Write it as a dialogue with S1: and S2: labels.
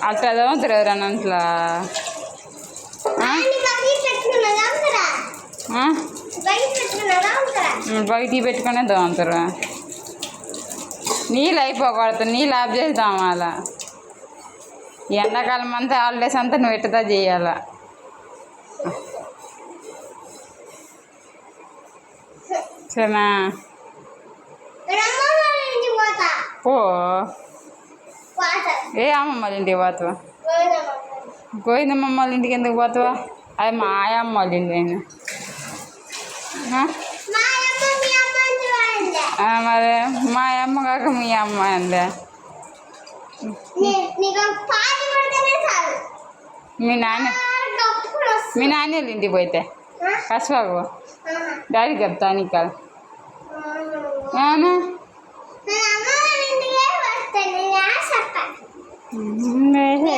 S1: అట్లా తోముతారు అనంతలా బయటికి పెట్టుకునే తోముతారు. నీళ్ళు అయిపోకూడదు, నీళ్ళు ఆఫ్ చేద్దాం. అలా ఎండాకాలం అంతా హాలిడేస్ అంతా నువ్వు ఎట్టుదా చేయాల. సరేనా? పో. ఏ అమ్మమ్మ వాళ్ళ ఇంటికి పోతావా? గోవిందమ్మ వాళ్ళ ఇంటికి ఎందుకు పోతావా? అది మా ఆయమ్మ వాళ్ళ ఇంటి. నేను మరి మా అమ్మ కాక మీ అమ్మ అందే. మీ నాన్న వాళ్ళ ఇంటికి పోతే కసవాకు డాడీ చెప్తా నీకు కాదు.